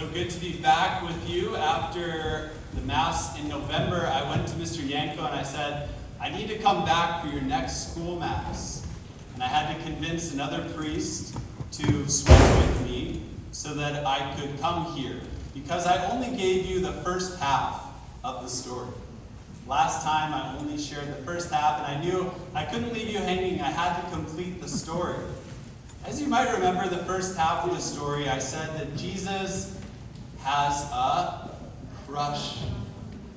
So good to be back with you. After the Mass in November, I went to Mr. Yanko and I said, I need to come back for your next school Mass. And I had to convince another priest to switch with me so that I could come here. Because I only gave you the first half of the story. Last time I only shared the first half, and I knew I couldn't leave you hanging. I had to complete the story. As you might remember, the first half of the story, I said that Jesus has a crush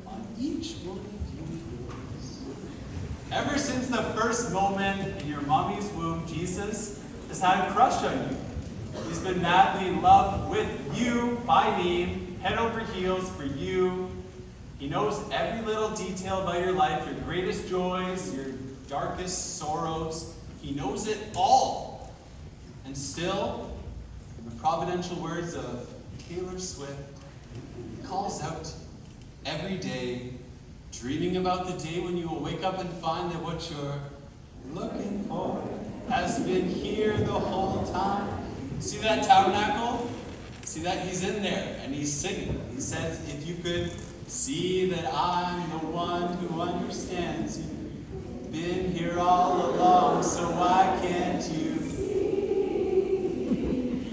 on each one of you boys. Ever since the first moment in your mommy's womb, Jesus has had a crush on you. He's been madly in love with you by name, head over heels for you. He knows every little detail about your life, your greatest joys, your darkest sorrows. He knows it all. And still, in the providential words of Taylor Swift, he calls out every day, dreaming about the day when you will wake up and find that what you're looking for has been here the whole time. See that tabernacle? See that? He's in there and he's singing. He says, if you could see that I'm the one who understands you. Been here all along, so why can't you?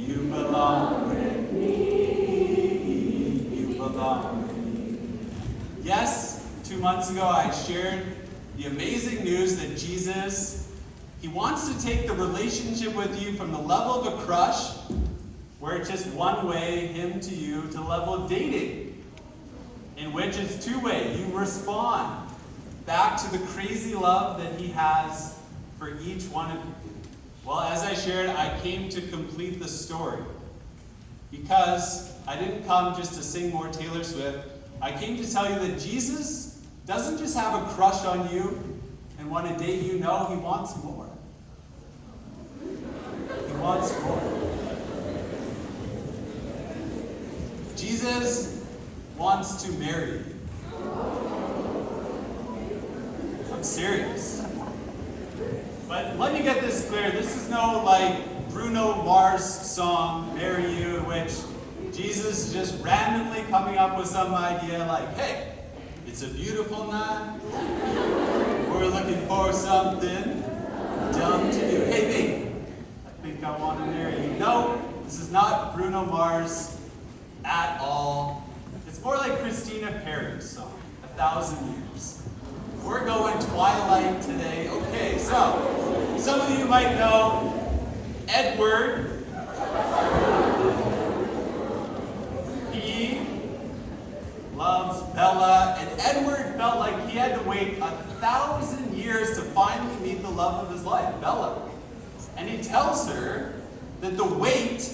You belong with me. You belong with me. Yes, 2 months ago I shared the amazing news that Jesus, he wants to take the relationship with you from the level of a crush, where it's just one way, him to you, to the level of dating, in which it's two-way. You respond back to the crazy love that he has for each one of you. Well, as I shared, I came to complete the story. Because I didn't come just to sing more Taylor Swift. I came to tell you that Jesus doesn't just have a crush on you and want to date you. No, he wants more. He wants more. Jesus wants to marry you. I'm serious. But let me get this clear. This is no Bruno Mars song, Marry You, in which Jesus is just randomly coming up with some idea like, hey, it's a beautiful night. We're looking for something dumb to do. Hey, babe, I think I want to marry you. No, this is not Bruno Mars at all. It's more like Christina Perri's song, 1,000 Years. We're going Twilight today. Okay, so some of you might know Edward. He loves Bella, and Edward felt like he had to wait 1,000 years to finally meet the love of his life, Bella. And he tells her that the wait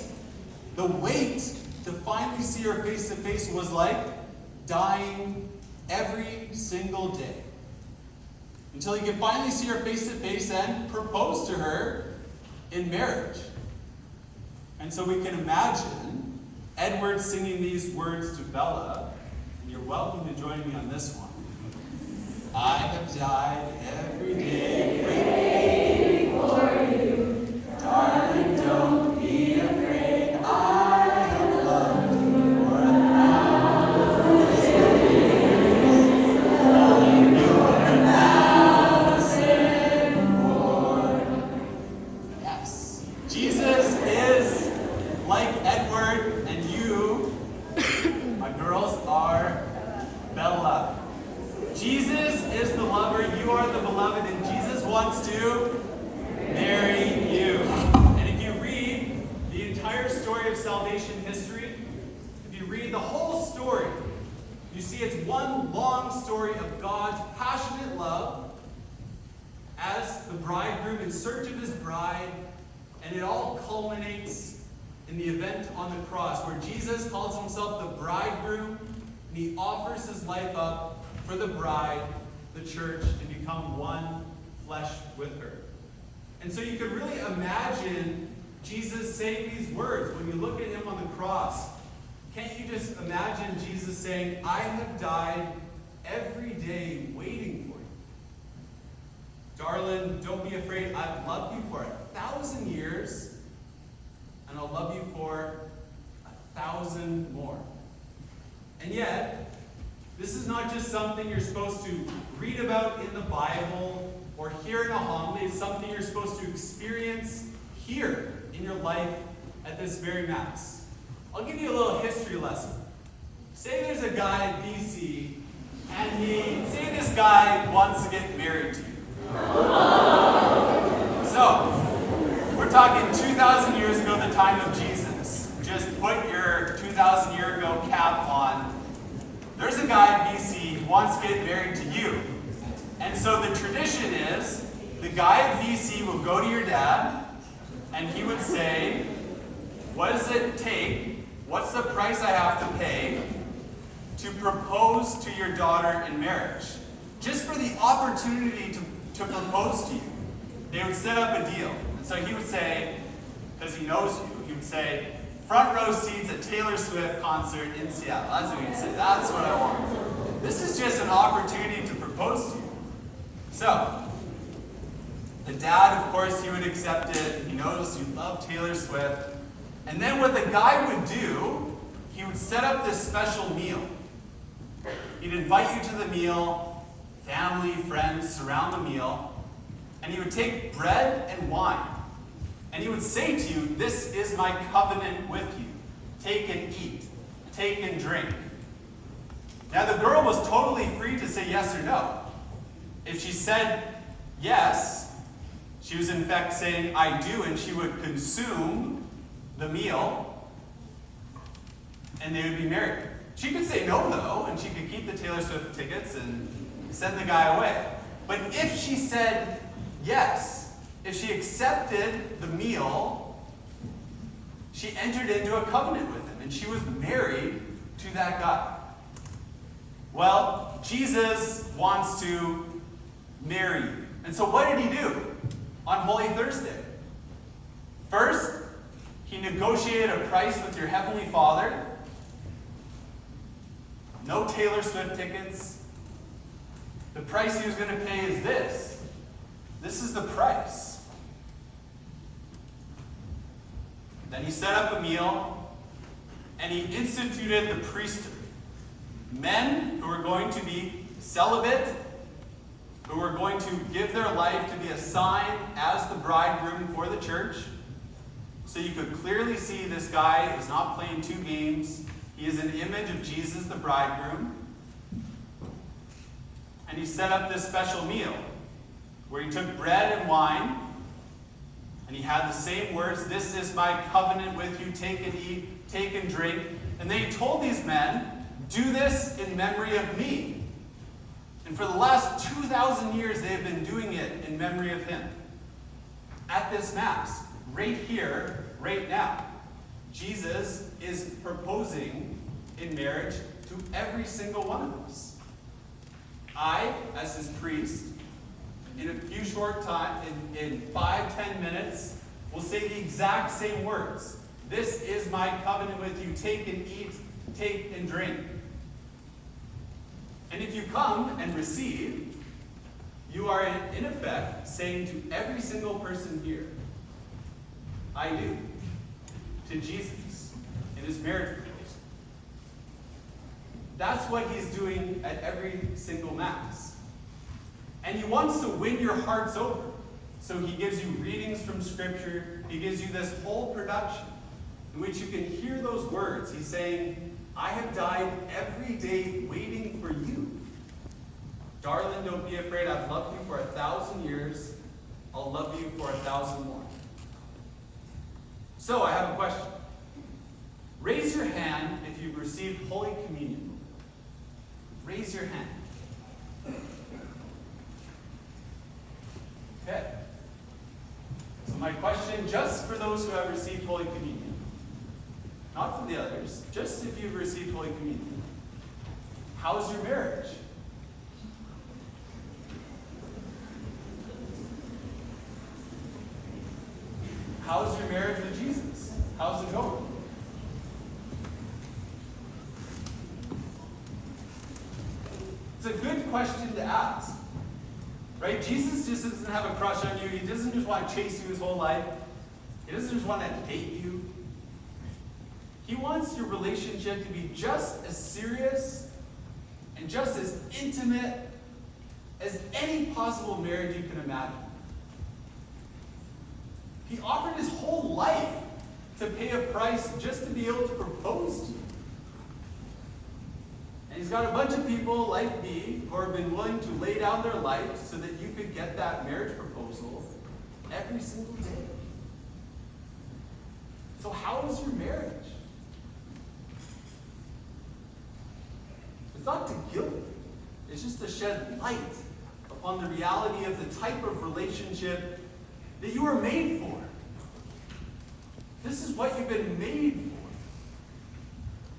to finally see her face to face was like dying every single day. Until he could finally see her face to face and propose to her in marriage. And so we can imagine Edward singing these words to Bella, and you're welcome to join me on this one. I have died every day waiting for you. Darling, don't be afraid. I have loved you for 1,000 years. Loving you for 1,000 more. Yes, Jesus is like Edward, and you, my girls, are Bella. Jesus is the lover, you are the beloved, and Jesus wants to marry you. And if you read the entire story of salvation history, if you read the whole story, you see it's one long story of God's passionate love as the bridegroom in search of his bride, and it all culminates in the event on the cross, where Jesus calls himself the bridegroom, and he offers his life up for the bride, the church, to become one flesh with her. And so you could really imagine Jesus saying these words when you look at him on the cross. Can't you just imagine Jesus saying, I have died every day waiting for you. Darling, don't be afraid. I've loved you for 1,000 years, and I'll love you for 1,000 more. And yet, this is not just something you're supposed to read about in the Bible or hear in a homily. It's something you're supposed to experience here in your life at this very Mass. I'll give you a little history lesson. Say there's a guy at BC, and say this guy wants to get married to you. So, we're talking 2,000 years ago, the time of Jesus. Just put your 2,000 year ago cap on. There's a guy at BC who wants to get married to you. And so the tradition is, the guy at BC will go to your dad, and he would say, what does it take? What's the price I have to pay to propose to your daughter in marriage? Just for the opportunity to propose to you. They would set up a deal. And so he would say, because he knows you, he would say, front row seats at Taylor Swift concert in Seattle. That's what he'd say. That's what I want. This is just an opportunity to propose to you. So, the dad, of course, he would accept it. He knows you love Taylor Swift. And then what the guy would do, he would set up this special meal. He'd invite you to the meal, family, friends, surround the meal, and he would take bread and wine. And he would say to you, this is my covenant with you. Take and eat. Take and drink. Now the girl was totally free to say yes or no. If she said yes, she was in fact saying, I do, and she would consume the meal, and they would be married. She could say no, though, and she could keep the Taylor Swift tickets and send the guy away. But if she said yes, if she accepted the meal, she entered into a covenant with him, and she was married to that guy. Well, Jesus wants to marry you. And so what did he do on Holy Thursday? First, he negotiated a price with your Heavenly Father. No Taylor Swift tickets. The price he was going to pay is this. This is the price. Then he set up a meal, and he instituted the priesthood. Men who were going to be celibate, who were going to give their life to be a sign as the bridegroom for the church. So you could clearly see this guy is not playing two games. He is an image of Jesus, the bridegroom. And he set up this special meal where he took bread and wine, and he had the same words, this is my covenant with you, take and eat, take and drink. And then he told these men, do this in memory of me. And for the last 2,000 years, they have been doing it in memory of him. At this Mass, right here, right now, Jesus is proposing in marriage to every single one of us. I, as his priest, in a few short time, in 5-10 minutes, will say the exact same words. This is my covenant with you. Take and eat, take and drink. And if you come and receive, you are in effect saying to every single person here, I do, to Jesus in his marriage proposal. That's what he's doing at every single Mass. And he wants to win your hearts over. So he gives you readings from Scripture. He gives you this whole production in which you can hear those words. He's saying, I have died every day waiting for you. Darling, don't be afraid. I've loved you for 1,000 years. I'll love you for 1,000 more. So I have a question. Raise your hand if you've received Holy Communion. Raise your hand. Okay. So my question, just for those who have received Holy Communion, not for the others, just if you've received Holy Communion, how's your marriage? How's your marriage with Jesus? How's it going? It's a good question to ask. Right? Jesus just doesn't have a crush on you. He doesn't just want to chase you his whole life. He doesn't just want to date you. He wants your relationship to be just as serious and just as intimate as any possible marriage you can imagine. He offered his whole life to pay a price just to be able to propose to you. And he's got a bunch of people like me who have been willing to lay down their life so that you could get that marriage proposal every single day. So how is your marriage? It's not to guilt you. It's just to shed light upon the reality of the type of relationship that you were made for. This is what you've been made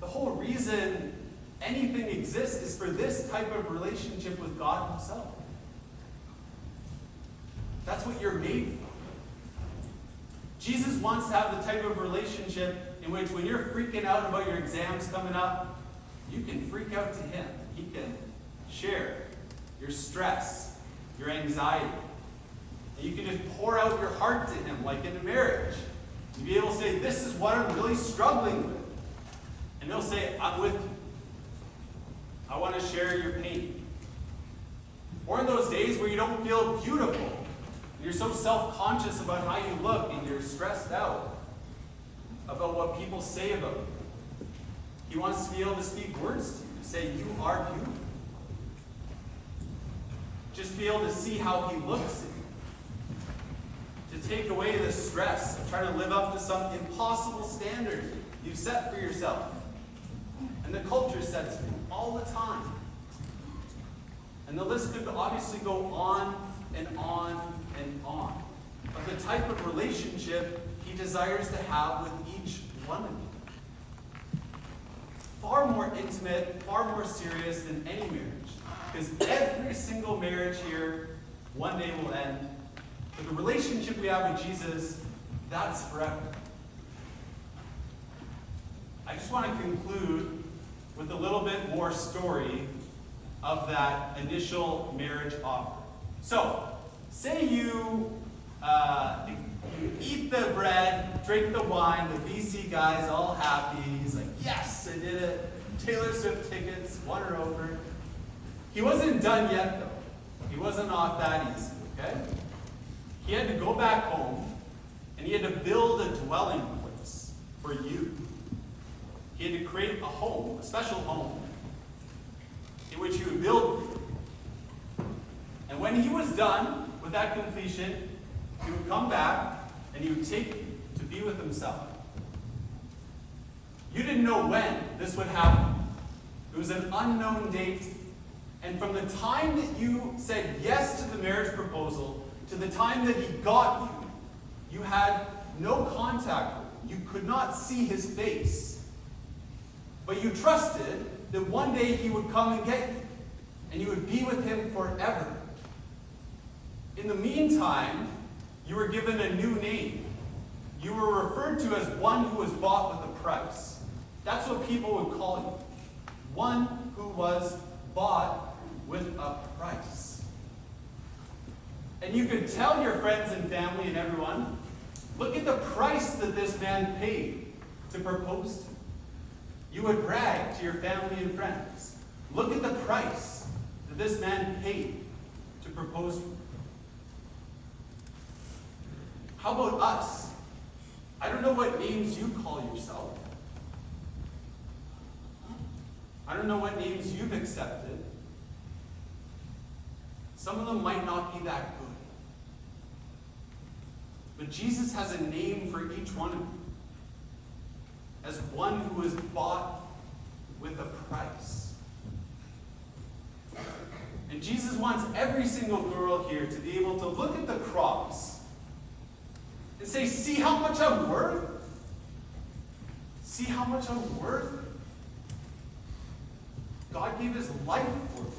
for. The whole reason anything exists is for this type of relationship with God himself. That's what you're made for. Jesus wants to have the type of relationship in which when you're freaking out about your exams coming up, you can freak out to him. He can share your stress, your anxiety. And you can just pour out your heart to him like in a marriage. To be able to say, this is what I'm really struggling with. And he'll say, I'm with you. I want to share your pain. Or in those days where you don't feel beautiful, and you're so self-conscious about how you look, and you're stressed out about what people say about you. He wants to be able to speak words to you, to say, you are beautiful. Just be able to see how he looks at you. To take away the stress of trying to live up to some impossible standard you've set for yourself. And the culture sets for you all the time. And the list could obviously go on and on and on of the type of relationship he desires to have with each one of you. Far more intimate, far more serious than any marriage. Because every single marriage here one day will end. But the relationship we have with Jesus, that's forever. I just want to conclude with a little bit more story of that initial marriage offer. So, say you eat the bread, drink the wine, the VC guy's all happy. He's like, yes, I did it. Taylor Swift tickets, won her over. He wasn't done yet, though. He wasn't off that easy, okay? He had to go back home, and he had to build a dwelling place for you. He had to create a home, a special home, in which he would build for you. And when he was done with that completion, he would come back, and he would take you to be with himself. You didn't know when this would happen. It was an unknown date. And from the time that you said yes to the marriage proposal to the time that he got you, you had no contact with him. You could not see his face. But you trusted that one day he would come and get you, and you would be with him forever. In the meantime, you were given a new name. You were referred to as one who was bought with a price. That's what people would call you. One who was bought with a price. And you could tell your friends and family and everyone, look at the price that this man paid to propose to you. You would brag to your family and friends, look at the price that this man paid to propose to you. How about us? I don't know what names you call yourself. I don't know what names you've accepted. Some of them might not be that good. But Jesus has a name for each one of you. As one who was bought with a price. And Jesus wants every single girl here to be able to look at the cross and say, see how much I'm worth? See how much I'm worth? God gave his life for me.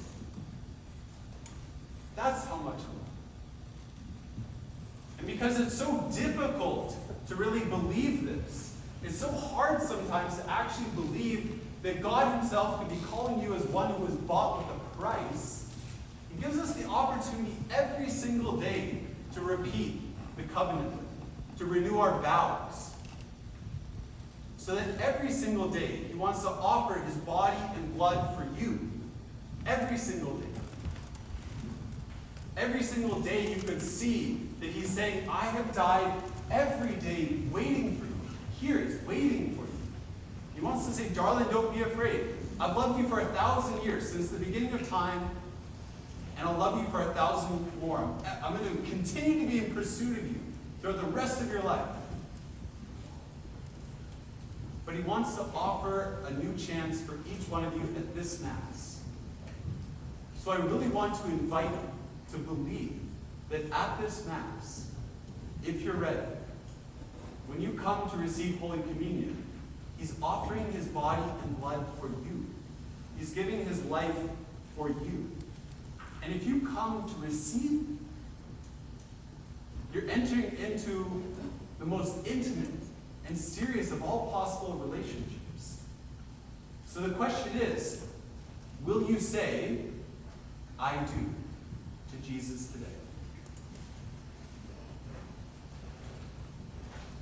That's how much I'm worth. And because it's so difficult to really believe this, it's so hard sometimes to actually believe that God himself could be calling you as one who was bought with a price. He gives us the opportunity every single day to repeat the covenant, to renew our vows. So So that every single day he wants to offer his body and blood for you. Every single day. Every single day you could see that he's saying, I have died every day waiting for you. Here, he's waiting for you. He wants to say, darling, don't be afraid. I've loved you for 1,000 years, since the beginning of time, and I'll love you for 1,000 more. I'm going to continue to be in pursuit of you throughout the rest of your life. But he wants to offer a new chance for each one of you at this Mass. So I really want to invite you to believe that at this Mass, if you're ready, when you come to receive Holy Communion, he's offering his body and blood for you. He's giving his life for you. And if you come to receive, you're entering into the most intimate and serious of all possible relationships. So the question is, will you say, I do, to Jesus today?